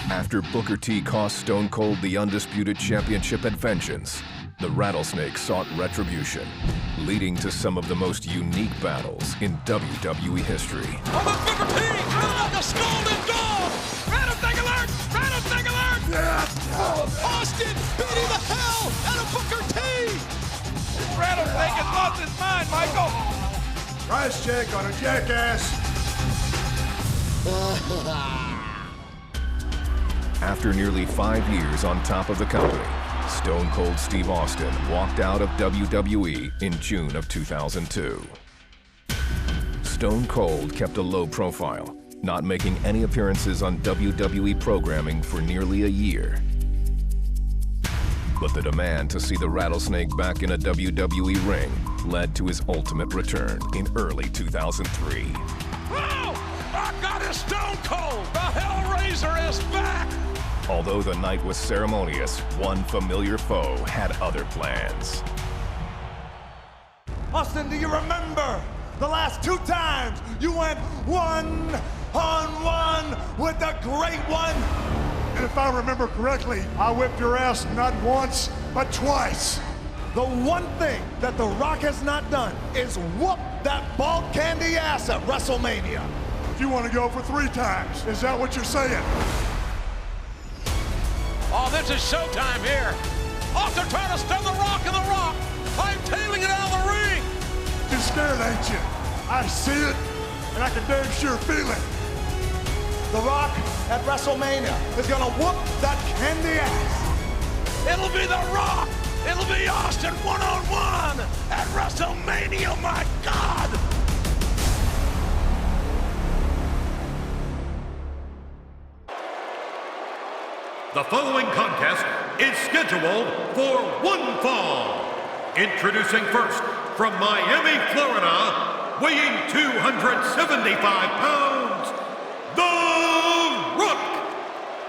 After Booker T cost Stone Cold the Undisputed Championship at Vengeance, the Rattlesnake sought retribution, leading to some of the most unique battles in WWE history. Oh, that's Booker T! Oh, the scalding dog! Rattlesnake alert! Rattlesnake alert! Yeah. Austin beating the hell out of Booker T! Rattlesnake has lost his mind, Michael! Price check on a jackass. After nearly 5 years on top of the company, Stone Cold Steve Austin walked out of WWE in June of 2002. Stone Cold kept a low profile, not making any appearances on WWE programming for nearly a year. But the demand to see the Rattlesnake back in a WWE ring led to his ultimate return in early 2003. Oh! My God, it's Stone Cold! The Hellraiser is back! Although the night was ceremonious, one familiar foe had other plans. Austin, do you remember the last 2 times you went one-on-one with the Great One? And if I remember correctly, I whipped your ass not once, but twice. The one thing that The Rock has not done is whoop that bald candy ass at WrestleMania. You want to go for 3 times? Is that what you're saying? Oh, this is showtime here. Austin trying to stun the Rock in the Rock. I'm tailing it out of the ring. You're scared, ain't you? I see it, and I can damn sure feel it. The Rock at WrestleMania is gonna whoop that candy ass. It'll be The Rock. It'll be Austin one-on-one at WrestleMania, my God. The following contest is scheduled for one fall. Introducing first, from Miami, Florida, weighing 275 pounds, The Rock.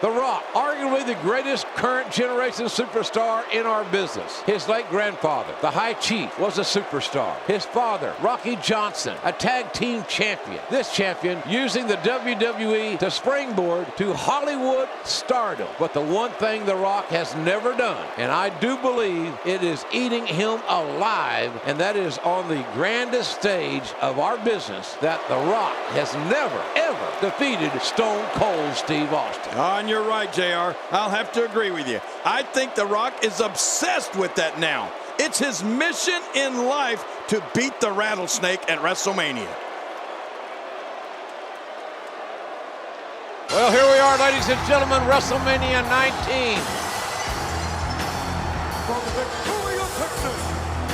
The Rock, arguably the greatest current generation superstar in our business. His late grandfather, the High Chief, was a superstar. His father, Rocky Johnson, a tag team champion. This champion using the WWE to springboard to Hollywood stardom. But the one thing The Rock has never done, and I do believe it is eating him alive, and that is on the grandest stage of our business, that The Rock has never, ever defeated Stone Cold Steve Austin. And you're right, JR. I'll have to agree with you. I think The Rock is obsessed with that now. It's his mission in life to beat the Rattlesnake at WrestleMania. Well, here we are, ladies and gentlemen, WrestleMania 19. From Victoria, Texas,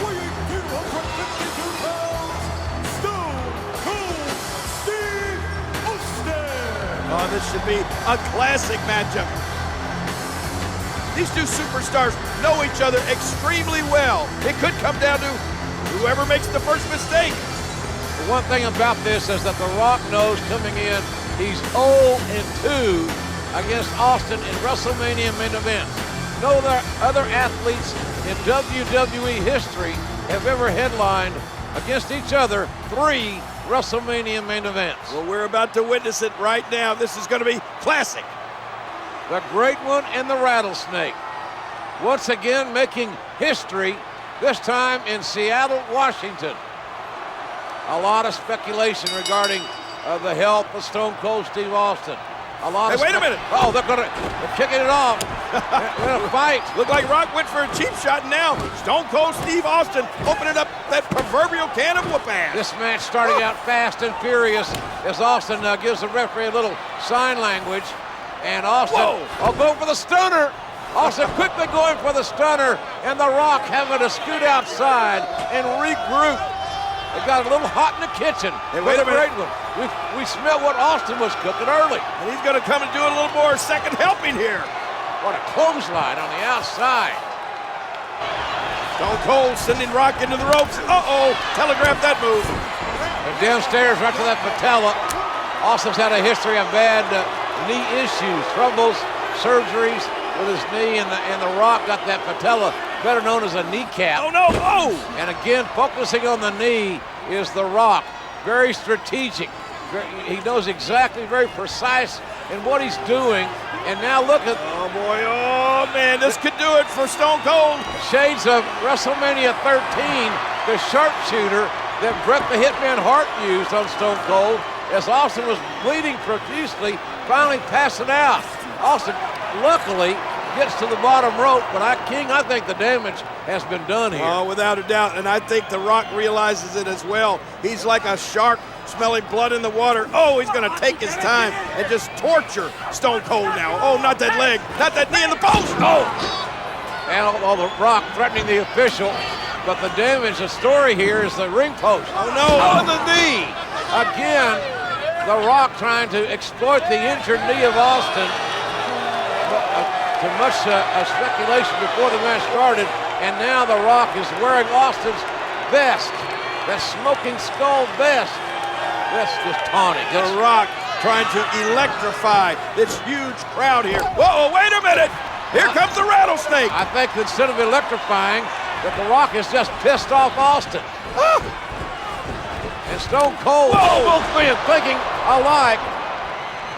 weighing 252 pounds, Stone Cold Steve Austin. Oh, this should be a classic matchup. These two superstars know each other extremely well. It could come down to whoever makes the first mistake. The one thing about this is that The Rock knows coming in, he's 0-2 against Austin in WrestleMania main events. No other athletes in WWE history have ever headlined against each other 3 WrestleMania main events. Well, we're about to witness it right now. This is going to be classic. The Great One and the Rattlesnake, once again making history, this time in Seattle, Washington. A lot of speculation regarding the health of Stone Cold Steve Austin. Hey, wait a minute. Oh, they're kicking it off. They're gonna fight. Look like Rock went for a cheap shot now. Stone Cold Steve Austin opening up that proverbial can of whoop ass. This match starting out fast and furious as Austin gives the referee a little sign language. And Austin, going for the stunner. Austin quickly going for the stunner, and The Rock having to scoot outside and regroup. It got a little hot in the kitchen. Hey, wait a minute. We smell what Austin was cooking early. And he's going to come and do a little more second helping here. What a clothesline on the outside. Stone Cold sending Rock into the ropes. Uh-oh, telegraphed that move. And downstairs right to that patella. Austin's had a history of bad knee issues, troubles, surgeries with his knee, and the Rock got that patella, better known as a kneecap. Oh, no, oh! And again, focusing on the knee is The Rock. Very strategic. He knows exactly, very precise in what he's doing. And now look at, oh boy, oh man, this could do it for Stone Cold. shades of WrestleMania 13, the sharpshooter that Bret the Hitman Hart used on Stone Cold as Austin was bleeding profusely, finally passing out. Austin, luckily, gets to the bottom rope, but King, I think the damage has been done here. Oh, without a doubt, and I think The Rock realizes it as well. He's like a shark smelling blood in the water. Oh, he's gonna take his time and just torture Stone Cold now. Oh, not that leg, not that knee in the post. Oh! And The Rock threatening the official, but the damage, the story here is the ring post. Oh no! Oh, the knee! Again, The Rock trying to exploit the injured knee of Austin. Too much speculation before the match started, and now The Rock is wearing Austin's vest, that smoking skull vest. That's just taunting. The Rock trying to electrify this huge crowd here. Whoa, wait a minute! Here comes the Rattlesnake! I think instead of electrifying, that The Rock is just pissed off Austin. Ah! And Stone Cold, both men thinking alike.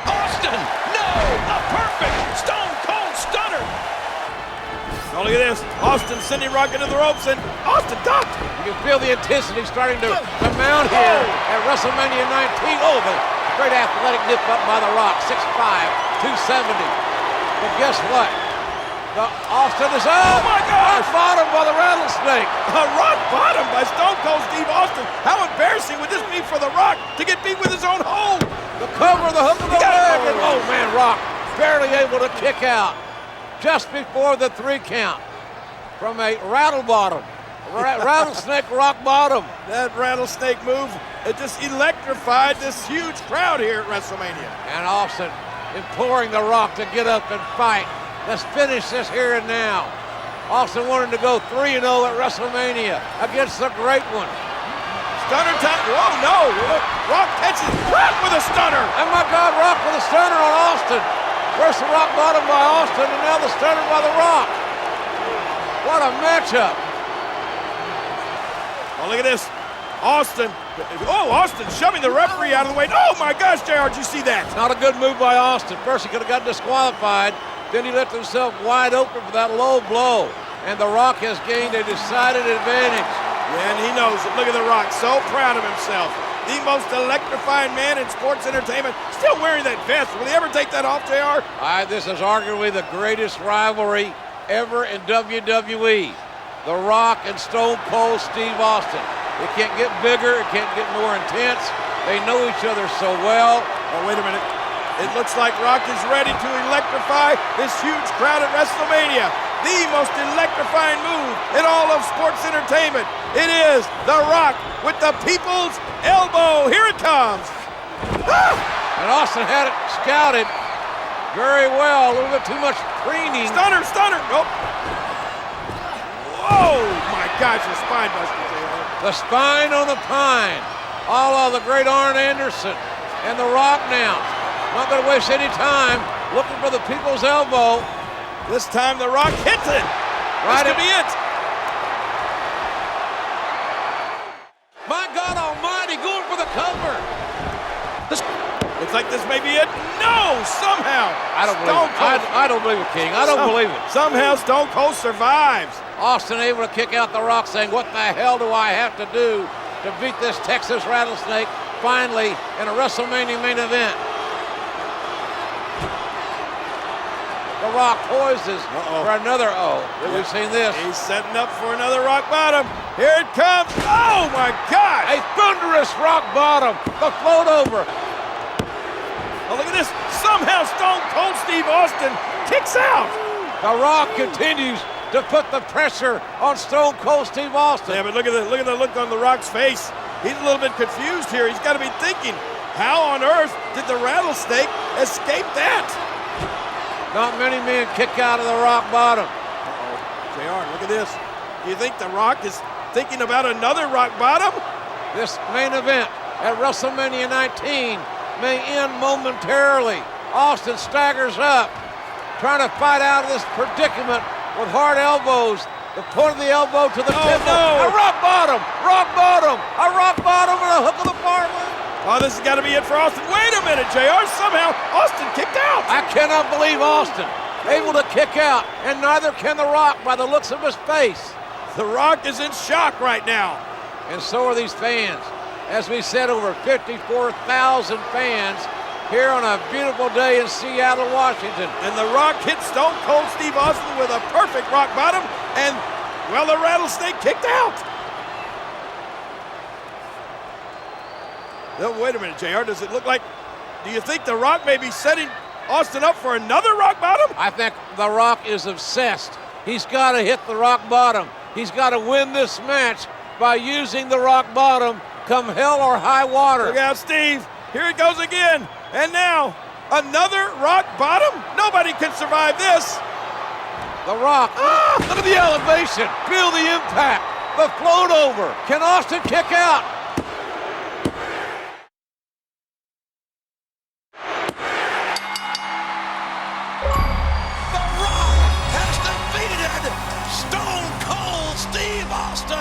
Austin, no! A perfect Stone Cold stunner! Oh, look at this. Austin sending Rock into the ropes, and Austin ducked. You can feel the intensity starting to mount here at WrestleMania 19. Oh, the great athletic nip up by The Rock, 6'5", 270. But guess what? Austin is, oh my God! Bottom by the Rattlesnake. A rock bottom by Stone Cold Steve Austin. How embarrassing would this be for The Rock to get beat with his own hold? The cover, the hook of the leg, and oh man, Rock barely able to kick out just before the 3 count from a rattlesnake rock bottom. That rattlesnake move, it just electrified this huge crowd here at WrestleMania. And Austin imploring The Rock to get up and fight. Let's finish this here and now. Austin wanted to go 3-0 at WrestleMania against the great one. Stunner time. Whoa, no. Rock catches Rock with a stunner. Oh my God, Rock with a stunner on Austin. First the rock bottom by Austin, and now the stunner by The Rock. What a matchup. Oh, look at this. Austin. Oh, Austin shoving the referee out of the way. Oh my gosh, JR, did you see that? Not a good move by Austin. First he could have got disqualified. Then he left himself wide open for that low blow. And The Rock has gained a decided advantage. Yeah, and he knows it. Look at The Rock, so proud of himself. The most electrifying man in sports entertainment. Still wearing that vest. Will he ever take that off, JR? This is arguably the greatest rivalry ever in WWE. The Rock and Stone Cold Steve Austin. It can't get bigger. It can't get more intense. They know each other so well. Oh, wait a minute. It looks like Rock is ready to electrify this huge crowd at WrestleMania. The most electrifying move in all of sports entertainment. It is The Rock with the people's elbow. Here it comes. Ah! And Austin had it scouted very well. A little bit too much preening. Stunner. Nope. Whoa, my gosh, the spine buster. The spine on the pine. All of the great Arn Anderson and The Rock now. Not going to waste any time looking for the people's elbow. This time The Rock hits it. This could be it. My God almighty, going for the cover. Looks like this may be it. No, somehow. I don't believe it. I don't believe it, King. I don't believe it. Somehow Stone Cold survives. Austin able to kick out The Rock, saying, what the hell do I have to do to beat this Texas Rattlesnake finally in a WrestleMania main event? The Rock poises for another We've seen this. He's setting up for another rock bottom. Here it comes. Oh, my God. A thunderous rock bottom. The float over. Oh, look at this. Somehow Stone Cold Steve Austin kicks out. The Rock continues to put the pressure on Stone Cold Steve Austin. Yeah, but look at the look on The Rock's face. He's a little bit confused here. He's got to be thinking, how on earth did the Rattlesnake escape that? Not many men kick out of the rock bottom. JR, look at this. Do you think The Rock is thinking about another rock bottom? This main event at WrestleMania 19 may end momentarily. Austin staggers up, trying to fight out of this predicament with hard elbows. The point of the elbow to the temple. No. A rock bottom, a rock bottom, and a hook of the farmland. Oh, this has got to be it for Austin. Wait a minute, JR. Somehow Austin kicked out. I cannot believe Austin able to kick out, and neither can The Rock by the looks of his face. The Rock is in shock right now. And so are these fans. As we said, over 54,000 fans here on a beautiful day in Seattle, Washington. And The Rock hit Stone Cold Steve Austin with a perfect rock bottom, and, well, the Rattlesnake kicked out. No, wait a minute, JR. Does it look like, do you think The Rock may be setting Austin up for another rock bottom? I think The Rock is obsessed. He's got to hit the rock bottom. He's got to win this match by using the rock bottom come hell or high water. Look out, Steve. Here it goes again. And now, another rock bottom? Nobody can survive this. The Rock, look at the elevation. Feel the impact. The float over. Can Austin kick out?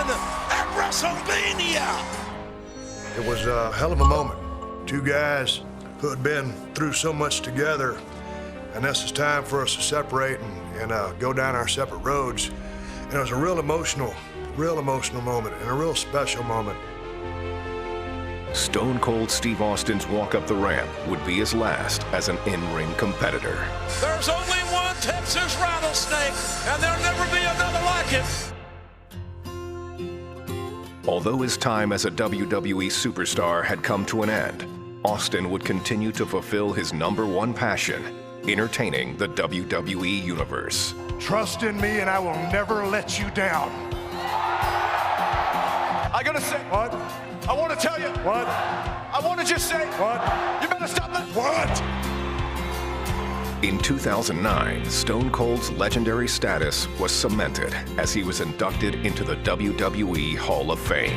At WrestleMania. It was a hell of a moment. Two guys who had been through so much together, and this is time for us to separate and go down our separate roads. And it was a real emotional moment and a real special moment. Stone Cold Steve Austin's walk up the ramp would be his last as an in-ring competitor. There's only one Texas Rattlesnake, and there'll never be another like it. Although his time as a WWE superstar had come to an end, Austin would continue to fulfill his #1 passion, entertaining the WWE Universe. Trust in me and I will never let you down. I gotta say, What? I want to tell you, What? I want to just say, What? you better stop that. What? In 2009, Stone Cold's legendary status was cemented as he was inducted into the WWE Hall of Fame.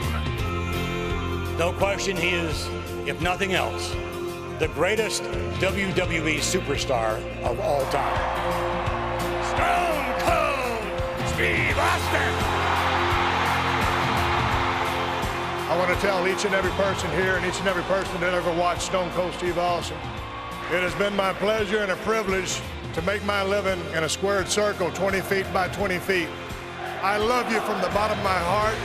No question, he is, if nothing else, the greatest WWE superstar of all time. Stone Cold Steve Austin! I want to tell each and every person here and each and every person that ever watched Stone Cold Steve Austin, it has been my pleasure and a privilege to make my living in a squared circle 20 feet by 20 feet. I love you from the bottom of my heart.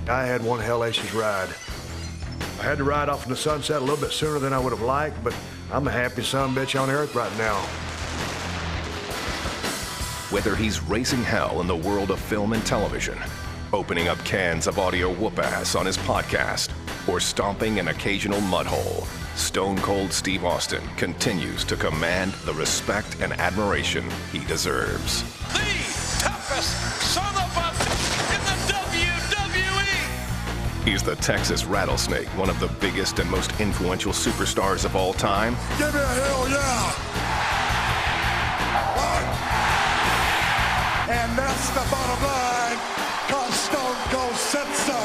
I had one hellacious ride. I had to ride off in the sunset a little bit sooner than I would have liked, but I'm the happiest son-of-a-bitch on earth right now. Whether he's raising hell in the world of film and television, opening up cans of audio whoop-ass on his podcast, or stomping an occasional mud hole, Stone Cold Steve Austin continues to command the respect and admiration he deserves. The toughest son of a in the WWE. He's the Texas Rattlesnake, one of the biggest and most influential superstars of all time. Give me a hell yeah! And that's the bottom line, 'cause Stone Cold said so.